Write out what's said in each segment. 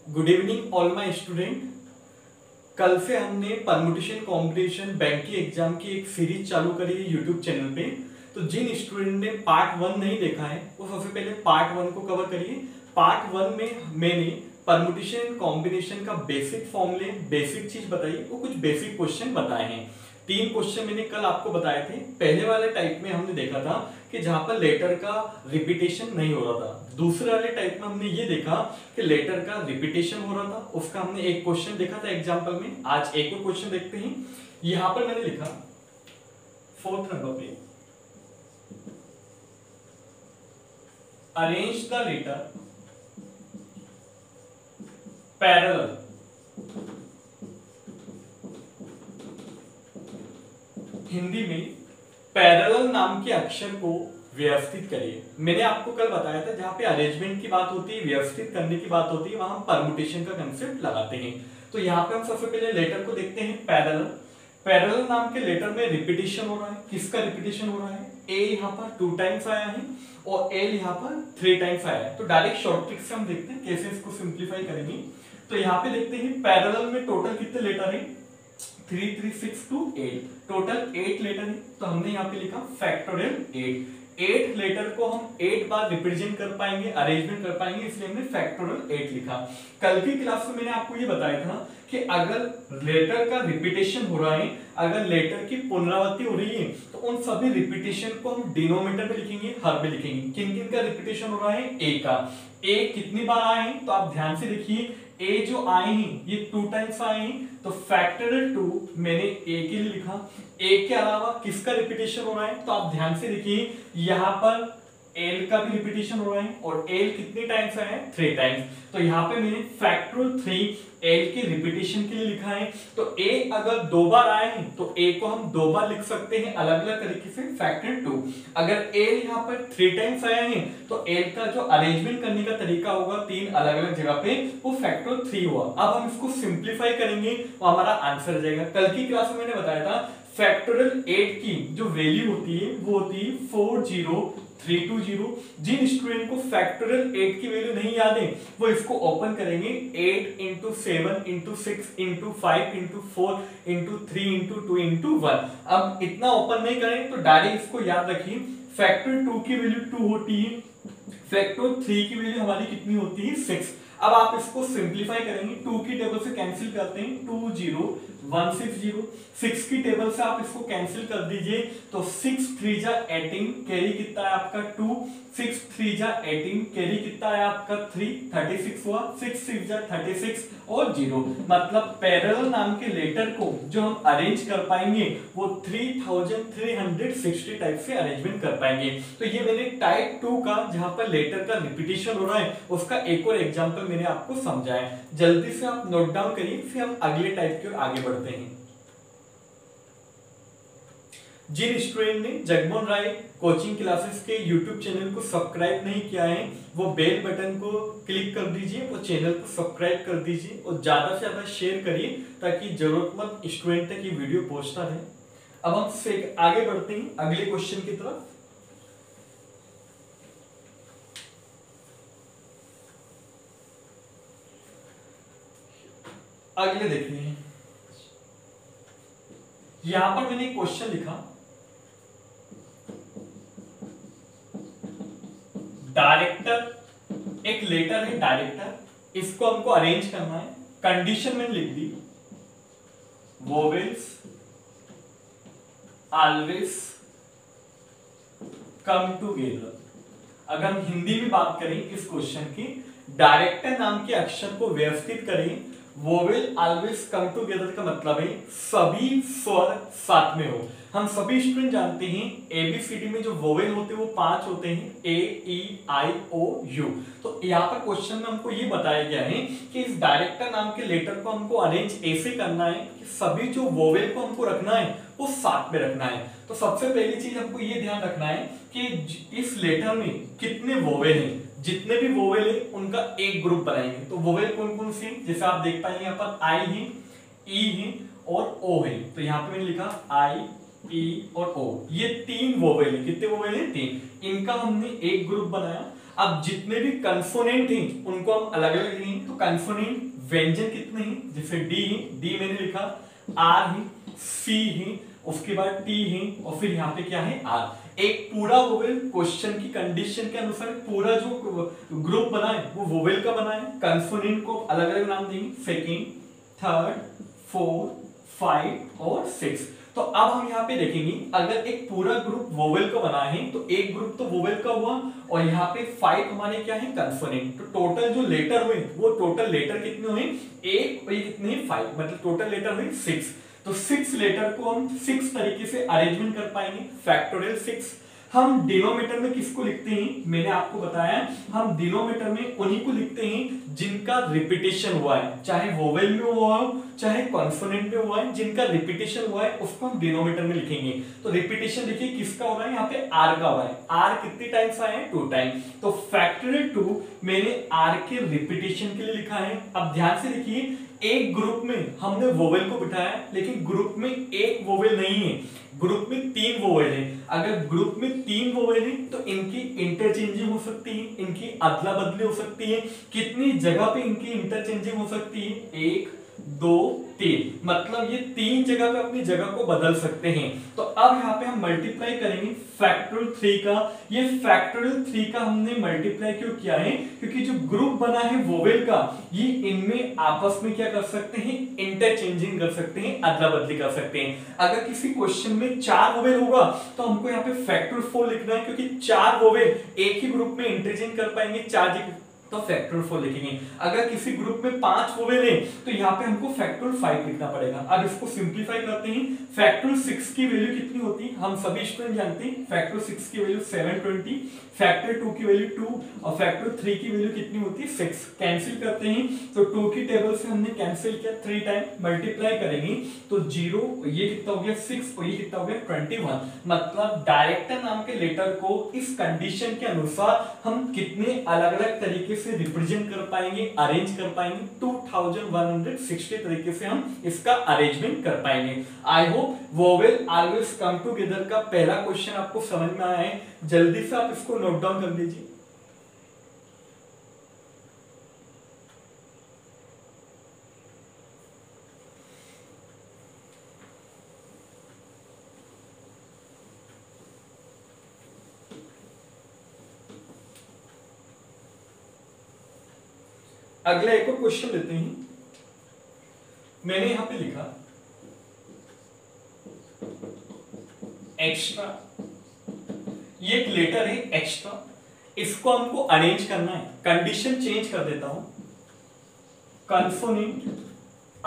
Good evening all my student. कल से हमने परमुटेशन कॉम्बिनेशन बैंक की एग्जाम की एक सीरीज चालू करी है यूट्यूब चैनल पे। तो जिन स्टूडेंट ने पार्ट 1 नहीं देखा है वो सबसे पहले पार्ट 1 को कवर करिए। पार्ट 1 में मैंने परमुटेशन कॉम्बिनेशन का बेसिक फॉर्मूले, बेसिक चीज बताई, वो कुछ बेसिक क्वेश्चन बताए हैं। 3 क्वेश्चन मैंने कल आपको बताए थे। पहले वाले टाइप में हमने देखा था कि जहां पर लेटर का रिपीटेशन नहीं हो रहा था। दूसरे वाले टाइप में हमने ये देखा कि लेटर का रिपीटेशन हो रहा था। उसका हमने एक क्वेश्चन देखा था एग्जाम्पल में। आज एक और क्वेश्चन देखते हैं। यहां पर मैंने लिखा 4th नंबर पे, arrange the letter parallel Hindi में पैरेलल नाम के अक्षर को व्यवस्थित करिए। मैंने आपको कल बताया था जहां पे अरेंजमेंट की बात होती है, व्यवस्थित करने की बात होती है, वहां हम परमुटेशन का कंसेप्ट लगाते हैं। तो यहाँ पे हम सबसे पहले लेटर को देखते हैं पैरेलल। पैरेलल नाम के लेटर में रिपीटेशन हो रहा है। किसका रिपीटेशन हो रहा है? ए यहाँ पर 2 टाइम्स आया है और एल यहाँ पर 3 टाइम्स आया है। तो डायरेक्ट शॉर्ट ट्रिक से हम देखते हैं कैसे इसको सिंप्लीफाई करेंगे। तो यहाँ पे देखते हैं पैरेलल में टोटल कितने लेटर है? 3 3 6 2 8, टोटल 8 लेटर है। तो हमने यहाँ पे लिखा फैक्टोरियल 8 लेटर को हम 8 बार रिप्रेजेंट कर पाएंगे, अरेंजमेंट कर पाएंगे, इसलिए हमने फैक्टोरियल 8 लिखा। कल की क्लास में मैंने आपको ये बताया था कि अगर लेटर का रिपीटेशन हो रहा है, अगर लेटर की पुनरावृत्ति हो रही है, तो उन सभी रिपीटेशन को हम डिनोमिनेटर में लिखेंगे, हर में लिखेंगे। किन किन का रिपीटेशन हो रहा है? ए का। ए कितनी बार आए हैं? तो आप ध्यान से देखिए, ए जो आए हैं ये 2 टाइम्स आए हैं, तो फैक्टोरियल 2 मैंने ए के लिए लिखा। ए के अलावा किसका रिपीटेशन हो रहा है? तो आप ध्यान से देखिए, यहां पर एल का भी रिपीटेशन हो रहा है और एल कितने टाइम्स आया है? 3 टाइम्स। तो यहाँ पे मैंने फैक्टोरियल 3 एल के रिपीटेशन के लिए लिखा है। तो ए अगर 2 बार आए हैं तो ए को हम 2 बार लिख सकते हैं अलग अलग तरीके से, फैक्टोरियल 2। अगर एल यहाँ पर 3 टाइम्स आया है तो एल का जो अरेंजमेंट करने का तरीका होगा 3 अलग अलग जगह पे, वो फैक्टोरियल 3 हुआ। अब हम इसको सिंप्लीफाई करेंगे तो हमारा आंसर आ जाएगा। कल की क्लास में मैंने बताया था फैक्टोरियल 8 की जो वैल्यू होती है वो होती है 40320। जिन स्टूडेंट को फैक्टोरियल 8 की वैल्यू नहीं याद है वो इसको ओपन करेंगे। 8 into 7 into 6 into 5 into 4 into 3 into 2 into 1। अब इतना ओपन नहीं करें तो डायरेक्ट इसको याद रखिए, फैक्टोरियल 2 की वैल्यू 2 होती है, फैक्टोरियल 3 की वैल्यू हमारी कितनी होती है? 6। अब आप इसको सिंप्लीफाई करेंगे, 2 की टेबल से कैंसिल करते हैं, 20160। 6 की टेबल से आप इसको कैंसिल कर दीजिए तो 6 3 जा 18, कैरी कितना है आपका 2, 6 3 जा 18, कैरी कितना है आपका 3, 36 हुआ, 6 6 जा 36 और 0। मतलब पैरेलल नाम के लेटर को जो हम अरेंज कर पाएंगे वो 3360 टाइप से अरेंजमेंट कर पाएंगे। तो ये मैंने टाइप 2 का, जहां पर लेटर का रिपीटेशन हो रहा है, उसका एक और एग्जांपल मैंने आपको समझाया। जल्दी से आप नोट डाउन करिए, फिर हम अगले टाइप की ओर आगे बढ़ते हैं। जिन स्टूडेंट ने जगमोहन राय कोचिंग क्लासेस के यूट्यूब चैनल को सब्सक्राइब नहीं किया है वो बेल बटन को क्लिक कर दीजिए और चैनल को सब्सक्राइब कर दीजिए और ज्यादा से ज्यादा शेयर करिए ताकि जरूरतमंद स्टूडेंट तक ये वीडियो पहुंचता रहे। अब हम आगे बढ़ते हैं अगले क्वेश्चन की तरफ। अगले देखते हैं, यहां पर मैंने क्वेश्चन लिखा, डायरेक्टर, एक लेटर है डायरेक्टर, इसको हमको अरेंज करना है। कंडीशन में लिख दी, वोवेल्स ऑलवेज कम टुगेदर। अगर हम हिंदी में बात करें इस क्वेश्चन की, डायरेक्टर नाम के अक्षर को व्यवस्थित करें, वोवेल ऑलवेज कम टुगेदर का मतलब है सभी स्वर साथ में हो। हम सभी स्टूडेंट जानते हैं एबीसीडी में जो वोवेल होते हैं वो 5 होते हैं, ए ई आई ओ यू। तो यहाँ पर क्वेश्चन में हमको ये बताया गया है कि इस डायरेक्टर नाम के लेटर को हमको अरेंज ऐसे करना है कि सभी जो वोवेल को हमको रखना है वो साथ में रखना है। तो सबसे पहली चीज हमको ये ध्यान रखना है कि इस लेटर में कितने वोवेल हैं, जितने भी वोवेल है उनका एक ग्रुप बनाएंगे। तो वोवेल कौन कौन से? जैसे आप देख पाएंगे यहाँ पर आई है, ई है और ओ है। तो यहाँ पे मैंने लिखा आई, ई और ओ, ये 3 वोवेल है। कितने वोवेल है? 3। इनका हमने एक ग्रुप बनाया। अब जितने भी कंसोनेंट हैं उनको हम अलग अलग लिखेंगे। तो कंसोनेंट व्यंजन कितने हैं, जैसे डी है, डी मैंने लिखा, आर है, सी है, उसके बाद टी है, और फिर यहाँ पे क्या है, आर। एक पूरा वोवेल क्वेश्चन की कंडीशन के अनुसार पूरा जो ग्रुप बना है वो वोवेल का बना है। कंसोनेंट को अलग अलग नाम देंगे, सेकेंड, थर्ड, फोर्थ, 5 और 6। तो अब हम यहाँ पे देखेंगे अगर एक पूरा ग्रुप वोवेल का बना है तो एक ग्रुप तो वोवेल का हुआ, और यहाँ पे 5 हमारे क्या है, कंसोनेंट। तो टोटल जो लेटर हुए वो टोटल लेटर कितने हुए, एक और ये कितने, 5, मतलब टोटल लेटर हुए 6। तो 6 लेटर को हम 6 तरीके से अरेंजमेंट कर पाएंगे, फैक्टोरियल 6। हम डिनोमिनेटर में किसको लिखते हैं, मैंने आपको बताया हम डिनोमिनेटर में उन्हीं को लिखते हैं जिनका रिपीटेशन हुआ है, चाहे वोवेल में हुआ हो चाहे कॉन्सोनेंट में हुआ है, जिनका रिपीटेशन हुआ है उसको हम डिनोमिनेटर में लिखेंगे। तो रिपीटेशन देखिए किसका हो रहा है, यहाँ पे आर का हुआ है। आर कितने टाइम्स आए हैं, 2 टाइम। तो फैक्टोरियल 2 मैंने आर के रिपीटेशन के लिए लिखा है। अब ध्यान से देखिए, एक ग्रुप में हमने वोवेल को बिठाया, लेकिन ग्रुप में एक वोवेल नहीं है, ग्रुप में 3 वोवेल है। अगर ग्रुप में 3 वोवेल है तो इनकी इंटरचेंजिंग हो सकती है, इनकी अदला बदली हो सकती है। कितनी जगह पे इनकी इंटरचेंजिंग हो सकती है, 1 2 3, मतलब ये 3 जगह पे अपनी जगह को बदल सकते हैं। तो अब यहाँ पे हम मल्टीप्लाई करेंगे फैक्टोरियल 3 का। ये फैक्टोरियल 3 का हमने मल्टीप्लाई क्यों किया है, क्योंकि जो ग्रुप बना है वोवेल का, ये इनमें आपस में क्या कर सकते हैं, इंटरचेंजिंग कर सकते हैं, अदला बदली कर सकते हैं। अगर किसी क्वेश्चन में 4 वोवेल होगा तो हमको यहाँ पे फैक्टोरियल 4 लिखना है, क्योंकि 4 वोवेल एक ही ग्रुप में इंटरचेंज कर पाएंगे 4 जगह, तो फैक्टोरियल 4 लिखेंगे। अगर किसी ग्रुप में 5 वोवेल है तो यहाँ पे हमको फैक्टोरियल 5 लिखना पड़ेगा। अब इसको सिंपलीफाई करते हैं। फैक्टोरियल 6 की वैल्यू कितनी होती है, हम सभी स्टूडेंट जानते हैं, फैक्टोरियल 6 की वैल्यू 720, फैक्टोरियल 2 की वैल्यू 2 और फैक्टोरियल 3 की वैल्यू कितनी होती है, 6। कैंसिल करते हैं, तो 2 की टेबल से हमने कैंसिल किया, 3 टाइम मल्टीप्लाई करेंगे तो 0, ये कितना हो गया 6 और ये कितना हो गया 21। मतलब डायरेक्टर नाम के लेटर को इस कंडीशन के अनुसार हम कितने अलग अलग तरीके से रिप्रेजेंट कर पाएंगे, अरेंज कर पाएंगे, 2160 तरीके से हम इसका अरेंजमेंट कर पाएंगे। I hope vowel always come together का पहला क्वेश्चन आपको समझ में आया है। जल्दी से आप इसको नोट डाउन कर लीजिए। अगला एक और क्वेश्चन लेते हैं। मैंने यहां पे लिखा एक्स्ट्रा, ये एक लेटर है एक्स्ट्रा, इसको हमको अरेंज करना है। कंडीशन चेंज कर देता हूं, कंसोनेंट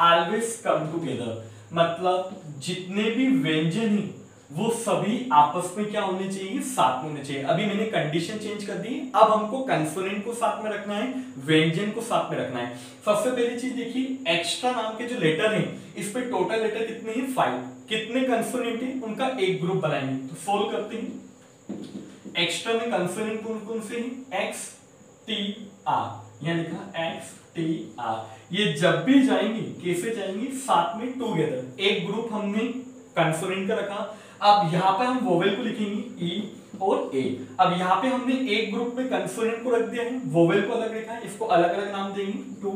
ऑलवेज कम टुगेदर, मतलब जितने भी व्यंजन हैं वो सभी आपस में क्या होने चाहिए, साथ में होने चाहिए। अभी मैंने कंडीशन चेंज कर दी, अब हमको कंसोनेंट को साथ में रखना है, व्यंजन को साथ में रखना है। सबसे पहली चीज देखिए, एक्स्ट्रा नाम के जो लेटर हैं इस पे टोटल लेटर कितने हैं, 5। कितने कंसोनेंट हैं, उनका एक ग्रुप बनाएंगे। तो सोल्व करते हैं। एक्स्ट्रा में कंसोनेंट कौन से हैं, एक्स टी आर, यहां लिखा एक्स टी आर। ये जब भी जाएंगे कैसे जाएंगे, साथ में टुगेदर। एक ग्रुप हमने कंसोनेंट का रखा, अब यहाँ पे हम वोवेल को लिखेंगे ई और ए। अब यहाँ पे हमने एक ग्रुप में कंसोनेंट को रख दिया है, वोवेल को अलग रखा है, इसको अलग अलग नाम देंगे 2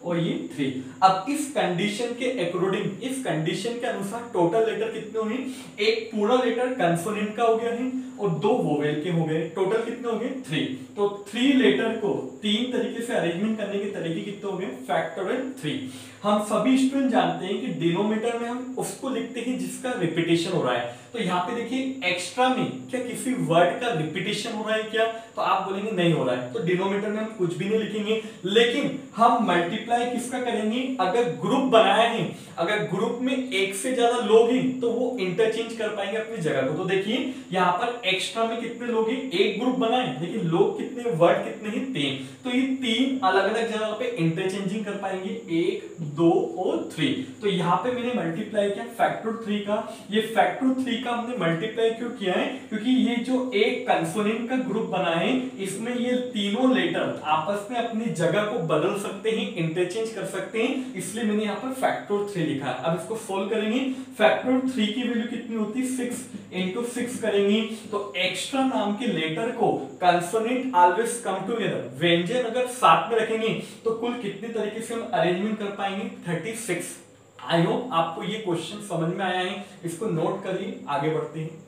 और ये 3। अब इस कंडीशन के अकॉर्डिंग, इस कंडीशन के अनुसार टोटल लेटर कितने हुए, एक पूरा लेटर कंसोनेंट का हो गया है और 2 वोवेल के हो गए, टोटल कितने हो गए 3। तो 3 लेटर को 3 तरीके से अरेंजमेंट करने के तरीके कितने हो गए, फैक्टोरियल 3। हम सभी स्टूडेंट जानते हैं कि डिनोमिनेटर में हम उसको लिखते हैं जिसका रिपीटेशन हो रहा है। तो यहाँ पे देखिए एक्स्ट्रा में क्या किसी वर्ड का रिपीटेशन हो रहा है क्या, तो आप बोलेंगे नहीं हो रहा है, तो डिनोमिनेटर में हम कुछ भी नहीं लिखेंगे। लेकिन हम मल्टीप्लाई किसका करेंगे, अगर ग्रुप बनाया है, अगर ग्रुप में एक से ज्यादा लोग हैं तो वो इंटरचेंज कर पाएंगे अपनी जगह को। तो देखिए यहाँ पर एक्स्ट्रा में कितने लोग हैं, एक ग्रुप बना है, लेकिन लोग कितने, वर्ड कितने हैं, 3। तो ये 3 अलग अलग जगह पे इंटरचेंजिंग कर पाएंगे, 1 2 और 3। तो यहाँ पे मैंने मल्टीप्लाई किया फैक्टोरियल 3 का। ये फैक्टोरियल 3 का हमने मल्टीप्लाई क्यों किया है, क्योंकि ये जो एक कंसोनेंट का ग्रुप बना है हैं, इसमें ये तीनों लेटर आपस में अपनी जगह को बदल सकते हैं, इंटरचेंज कर सकते हैं, इसलिए मैंने यहाँ पर फैक्टर 3 लिखा है। अब इसको सोल्व करेंगे, फैक्टर 3 की वैल्यू कितनी होती है 6 इंटू 6 करेंगे तो एक्स्ट्रा नाम के लेटर को कंसोनेंट ऑलवेज कम टुगेदर, व्यंजन अगर साथ में रखेंगे तो कुल कितने तरीके से हम अरेंजमेंट कर पाएंगे 36। आई होप आपको ये क्वेश्चन समझ में आया है, इसको नोट करिए, आगे बढ़ते हैं।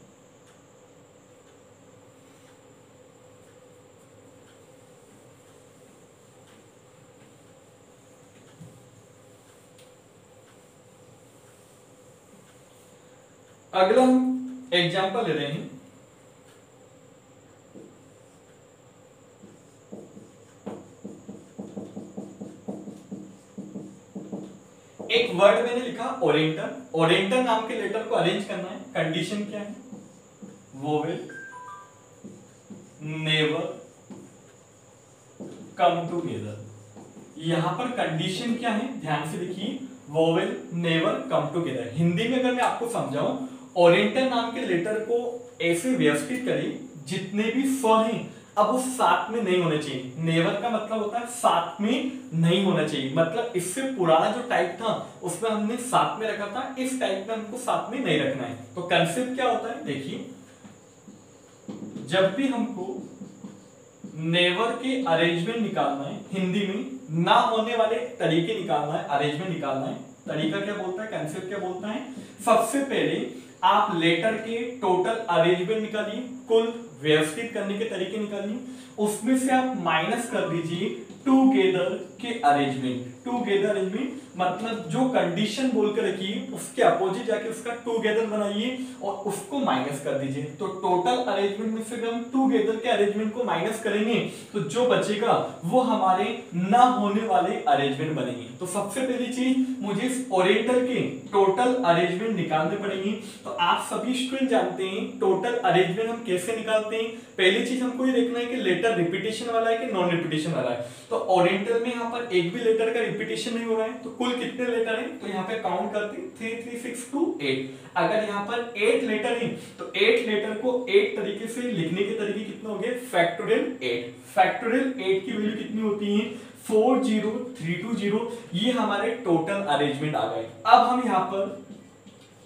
अगला हम एग्जाम्पल ले रहे हैं, एक वर्ड मैंने लिखा ओरिएंटल, ओरिएंटल नाम के लेटर को अरेंज करना है। कंडीशन क्या है, वोवेल नेवर कम टुगेदर। यहां पर कंडीशन क्या है, ध्यान से देखिए, vowel never come together. Hindi में अगर मैं आपको समझाऊं, ओरिएंटल नाम के लेटर को ऐसे व्यवस्थित करिए जितने भी स्वर हैं अब वो साथ में नहीं होने चाहिए। नेवर का मतलब होता है साथ में नहीं होना चाहिए, मतलब इससे पुराना जो टाइप था उसमें हमने साथ में रखा था, इस टाइप में हमको साथ में नहीं रखना है। तो कंसेप्ट क्या होता है, देखिए, जब भी हमको नेवर के अरेंजमेंट निकालना है, हिंदी में ना होने वाले तरीके निकालना है, अरेंजमेंट निकालना है, तरीका क्या बोलता है, कंसेप्ट क्या बोलता है, सबसे पहले आप लेटर के टोटल अरेंजमेंट निकालिए, कुल व्यवस्थित करने के तरीके निकालिए, उसमें से आप माइनस कर दीजिए टुगेदर के अरेंजमेंट। टुगेदर अरेंजमेंट मतलब जो कंडीशन बोल के रखिए उसके अपोजिट जाके उसका टुगेदर बनाइए और उसको माइनस कर दीजिए। तो टोटल अरेंजमेंट में से हम टुगेदर के अरेंजमेंट को माइनस करेंगे तो जो बचेगा वो हमारे ना होने वाले अरेंजमेंट बनेंगे। तो सबसे पहली चीज मुझे इस ओरिएंटल के टोटल अरेंजमेंट निकालने पड़ेंगे। तो आप सभी स्टूडेंट जानते हैं टोटल अरेंजमेंट हम कैसे निकालते हैं। पहली चीज हमको ये देखना है कि लेटर रिपीटेशन वाला है कि नॉन रिपीटेशन वाला है। तो ओरिएंटल में यहाँ पर एक भी लेटर का रिपीटेशन नहीं हो रहा है, तो कुल कितने लेटर हैं, तो यहाँ पे काउंट करते हैं 3 3 6 2 8। अगर यहाँ पर 8 लेटर हैं तो 8 लेटर को 8 तरीके से लिखने के तरीके कितने हो गए, फैक्टोरियल 8। फैक्टोरियल 8 की वैल्यू कितनी होती है 40320। ये हमारे टोटल अरेंजमेंट आ गए। अब हम यहाँ पर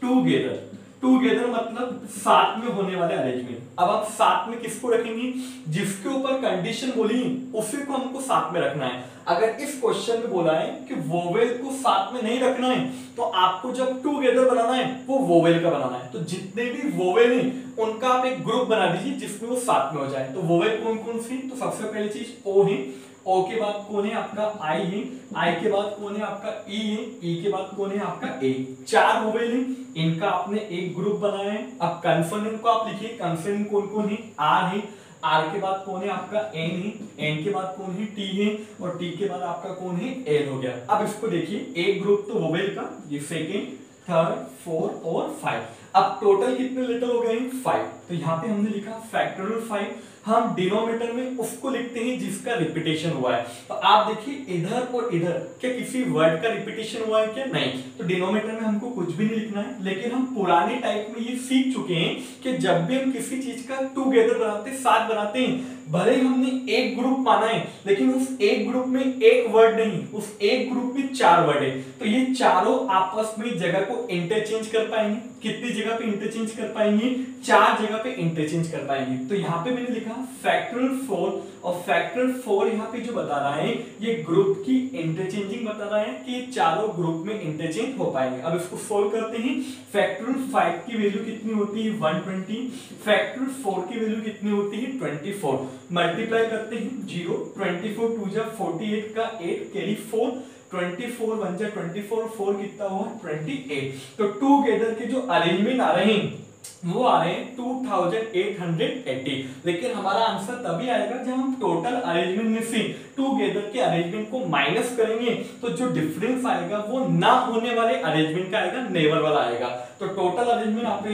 टुगेदर, टुगेदर मतलब साथ में होने वाले अरेंजमेंट। अब आप साथ में किसको रखेंगे, जिसके ऊपर कंडीशन बोली उसी को हमको साथ में रखना है। अगर इस क्वेश्चन में बोला है कि वोवेल को साथ में नहीं रखना है तो आपको जब टुगेदर बनाना है वो वोवेल का बनाना है। तो जितने भी वोवेल हैं उनका आप एक ग्रुप बना दीजिए जिसमें वो साथ में हो जाए। तो वोवेल कौन कौन सी, तो सबसे पहली चीज ओ है, ओ के बाद कौन है आपका आई है, आई के बाद कौन है आपका ई है, ई के बाद कौन है आपका ए। 4 वोवेल है, इनका आपने एक ग्रुप बनाया है। अब कंसोनेंट को आप लिखिए, कंसोनेंट कौन कौन है, आर है, आर के बाद कौन है आपका एन है, एन के बाद कौन है टी है और टी के बाद आपका कौन है एल हो गया। अब इसको देखिए, एक ग्रुप तो वोवेल का, ये सेकेंड, थर्ड, फोर्थ और 5। अब टोटल कितने लेटर हो गए 5। तो यहाँ पे हमने लिखा फैक्टोरियल 5। हम डिनोमिनेटर में उसको लिखते हैं जिसका रिपीटेशन हुआ है। तो आप देखिए इधर और इधर क्या किसी वर्ड का रिपीटेशन हुआ है क्या, नहीं। तो डिनोमिनेटर में हमको कुछ भी नहीं लिखना है। लेकिन हम पुराने टाइप में ये सीख चुके हैं कि जब भी हम किसी चीज का टुगेदर बनाते हैं, साथ बनाते हैं, भले ही हमने एक ग्रुप माना है लेकिन उस एक ग्रुप में एक वर्ड नहीं, उस एक ग्रुप में 4 वर्ड है। तो ये चारों आपस में जगह को इंटरचेंज कर पाएंगे। कितनी जगह पे इंटरचेंज कर पाएंगे, 4 जगह पे इंटरचेंज कर पाएंगे। तो यहाँ पे मैंने लिखा फैक्टोरियल 4 और फैक्टोरियल 4 यहाँ पे जो बता रहा है ये ग्रुप की इंटरचेंजिंग बता रहा है कि चारों ग्रुप में इंटरचेंज हो पाएंगे। अब इसको सोल्व करते हैं। फैक्टोरियल 5 की वैल्यू कितनी होती है 120, फैक्टोरियल 4 की वैल्यू कितनी होती है 24। मल्टीप्लाई करते हैं 0, 24 2 जा 48 का 8 कैरी 4, 24 1 जा 24, 4 कितना हुआ 28। तो टुगेदर के जो अरेंजमेंट आ रहे हैं वो आ रहे हैं 2880। लेकिन हमारा आंसर तभी आएगा जब हम टोटल अरेंजमेंट में से टुगेदर के अरेंजमेंट को माइनस करेंगे तो जो डिफरेंस आएगा वो ना होने वाले अरेंजमेंट का आएगा, नेवर वाला आएगा। तो टोटल अरेंजमेंट आप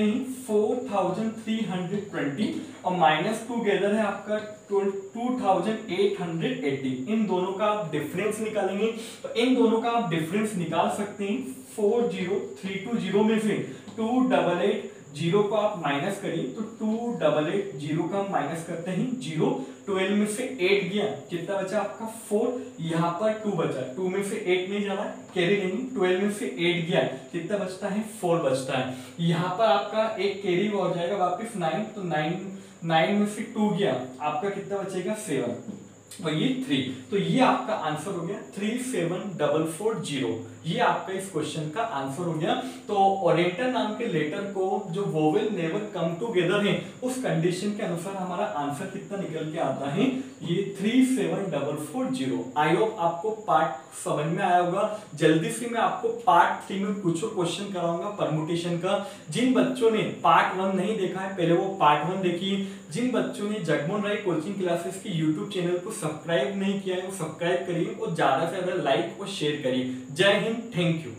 4320 और माइनस टुगेदर है आपका 2880। इन दोनों का आप डिफरेंस निकालेंगे तो इन दोनों का आप डिफरेंस निकाल सकते हैं। 40320 में से 288 जीरो को आप माइनस करिए तो 288, जीरो का हम माइनस करते हैं जीरो, 12 में से 8 गया, कितना बचा आपका 4, यहाँ पर 2 बचा, 2 में से 8 नहीं जा रहा है, कैरी नहीं, 12 में से 8 गया, कितना बचता है 4 बचता है, यहाँ पर आपका एक कैरी हो जाएगा वापस 9, तो 9 में से 2 गया, आपका कितना बचेगा 7, और ये 3, तो ये आपका आंसर हो गया 37440, ये आपका इस क्वेश्चन का आंसर हो गया। तो ओरेटर नाम के लेटर को जो वोवेल नेवर कम टुगेदर है उस कंडीशन के अनुसार हमारा आंसर कितना निकल के आता है, ये 37440। आई होप आपको पार्ट समझ में आया होगा। जल्दी से मैं आपको पार्ट 3 में कुछ और क्वेश्चन कराऊंगा परमुटेशन का। जिन बच्चों ने पार्ट 1 नहीं देखा है पहले वो पार्ट 1 देखिए। जिन बच्चों ने जगमोहन राय कोचिंग क्लासेस की यूट्यूब चैनल को सब्सक्राइब नहीं किया है वो सब्सक्राइब करिए और ज्यादा से ज्यादा लाइक और शेयर करिए। जय हिंद, थैंक यू।